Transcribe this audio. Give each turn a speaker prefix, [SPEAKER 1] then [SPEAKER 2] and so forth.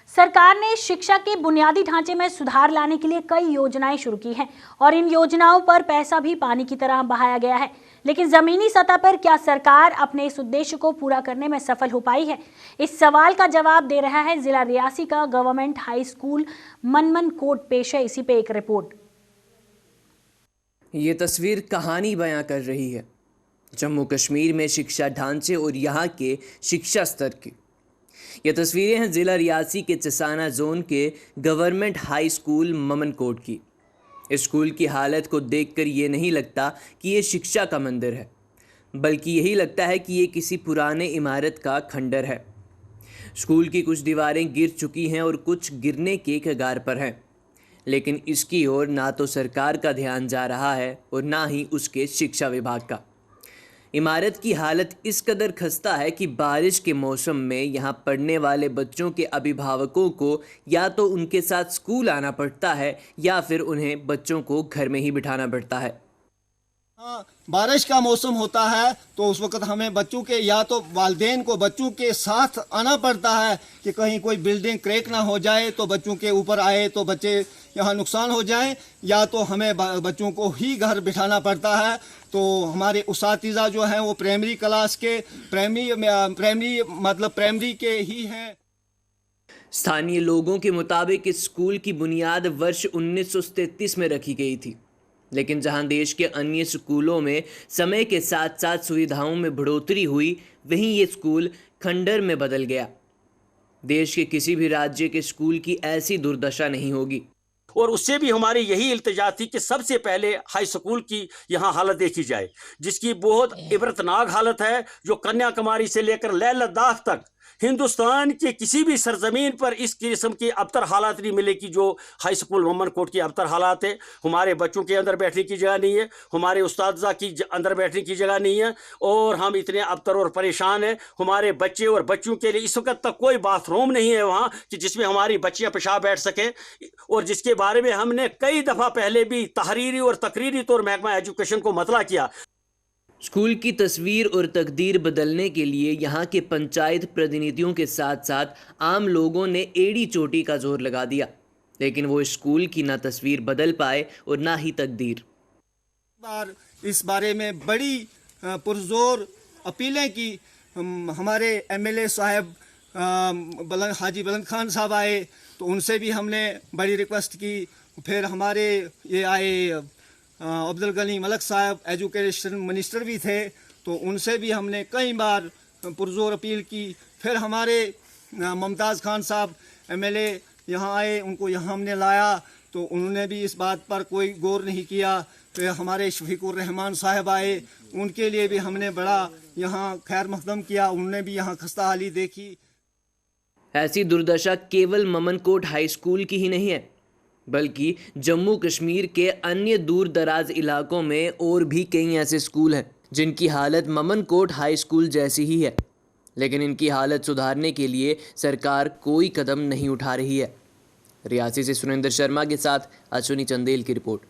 [SPEAKER 1] सरकार ने शिक्षा के बुनियादी ढांचे में सुधार लाने के लिए कई योजनाएं शुरू की हैं और इन योजनाओं पर पैसा भी पानी की तरह बहाया गया है। लेकिन जमीनी सतह पर क्या सरकार अपने इस उद्देश्य को पूरा करने में सफल हो पाई है? इस सवाल का जवाब दे रहा है जिला रियासी का गवर्नमेंट हाई स्कूल मनमनकोट। पेश है इसी पे एक रिपोर्ट।
[SPEAKER 2] ये तस्वीर कहानी बयां कर रही है जम्मू कश्मीर में शिक्षा ढांचे और यहाँ के शिक्षा स्तर की। ये तस्वीरें हैं ज़िला रियासी के चसाना जोन के गवर्नमेंट हाई स्कूल ममनकोट की। इस स्कूल की हालत को देखकर ये नहीं लगता कि ये शिक्षा का मंदिर है, बल्कि यही लगता है कि ये किसी पुराने इमारत का खंडर है। स्कूल की कुछ दीवारें गिर चुकी हैं और कुछ गिरने के कगार पर हैं, लेकिन इसकी ओर ना तो सरकार का ध्यान जा रहा है और ना ही उसके शिक्षा विभाग का। इमारत की हालत इस कदर खस्ता है कि बारिश के मौसम में यहाँ पढ़ने वाले बच्चों के अभिभावकों को या तो उनके साथ स्कूल आना पड़ता है या फिर उन्हें बच्चों को घर में ही बिठाना पड़ता है।
[SPEAKER 3] हाँ, बारिश का मौसम होता है तो उस वक्त हमें बच्चों के या तो वालिदैन को बच्चों के साथ आना पड़ता है कि कहीं कोई बिल्डिंग क्रैक ना हो जाए तो बच्चों के ऊपर आए तो बच्चे यहाँ नुकसान हो जाए, या तो हमें बच्चों को ही घर बिठाना पड़ता है। तो हमारे उसातिज़ा जो हैं वो प्राइमरी क्लास के प्राइमरी के ही हैं।
[SPEAKER 2] स्थानीय लोगों के मुताबिक इस स्कूल की बुनियाद वर्ष 1933 में रखी गई थी, लेकिन जहां देश के अन्य स्कूलों में समय के साथ साथ सुविधाओं में बढ़ोतरी हुई, वहीं ये स्कूल खंडर में बदल गया। देश के किसी भी राज्य के स्कूल की ऐसी दुर्दशा नहीं होगी।
[SPEAKER 4] और उससे भी हमारी यही इल्तिजा थी कि सबसे पहले हाई स्कूल की यहाँ हालत देखी जाए, जिसकी बहुत इबरतनाक हालत है, जो कन्याकुमारी से लेकर लेह लद्दाख तक हिंदुस्तान के किसी भी सरजमीन पर इस किस्म की अबतर हालात नहीं मिले कि जो हाई स्कूल ममनकोट की अबतर हालात है। हमारे बच्चों के अंदर बैठने की जगह नहीं है, हमारे उस्तादजा की अंदर बैठने की जगह नहीं है, और हम इतने अबतर और परेशान हैं। हमारे बच्चे और बच्चों के लिए इस वक्त तक कोई बाथरूम नहीं है वहाँ कि जिसमें हमारी बच्चियाँ पेशाब बैठ सकें, और जिसके बारे में हमने कई दफ़ा पहले भी तहरीरी और तकरीरी तौर महकमा एजुकेशन को मतला किया।
[SPEAKER 2] स्कूल की तस्वीर और तकदीर बदलने के लिए यहाँ के पंचायत प्रतिनिधियों के साथ साथ आम लोगों ने एड़ी चोटी का जोर लगा दिया, लेकिन वो स्कूल की ना तस्वीर बदल पाए और ना ही तकदीर।
[SPEAKER 3] इस बारे में बड़ी पुरजोर अपीलें की। हमारे एमएलए साहब हाजी बुलंद खान साहब आए तो उनसे भी हमने बड़ी रिक्वेस्ट की। फिर हमारे ये आए अब्दुल गनी मलिक साहब, एजुकेशन मिनिस्टर भी थे, तो उनसे भी हमने कई बार पुरजोर अपील की। फिर हमारे मुमताज़ खान साहब एमएलए यहाँ आए, उनको यहाँ हमने लाया तो उन्होंने भी इस बात पर कोई गौर नहीं किया। फिर हमारे शफीकुर रहमान साहब आए, उनके लिए भी हमने बड़ा यहाँ खैर मकदम किया, उन्होंने भी यहाँ खस्ता हाली देखी।
[SPEAKER 2] ऐसी दुर्दशा केवल ममनकोट हाई स्कूल की ही नहीं है, बल्कि जम्मू कश्मीर के अन्य दूर दराज इलाकों में और भी कई ऐसे स्कूल हैं जिनकी हालत ममनकोट हाई स्कूल जैसी ही है, लेकिन इनकी हालत सुधारने के लिए सरकार कोई कदम नहीं उठा रही है। रियासी से सुरेंद्र शर्मा के साथ अश्विनी चंदेल की रिपोर्ट।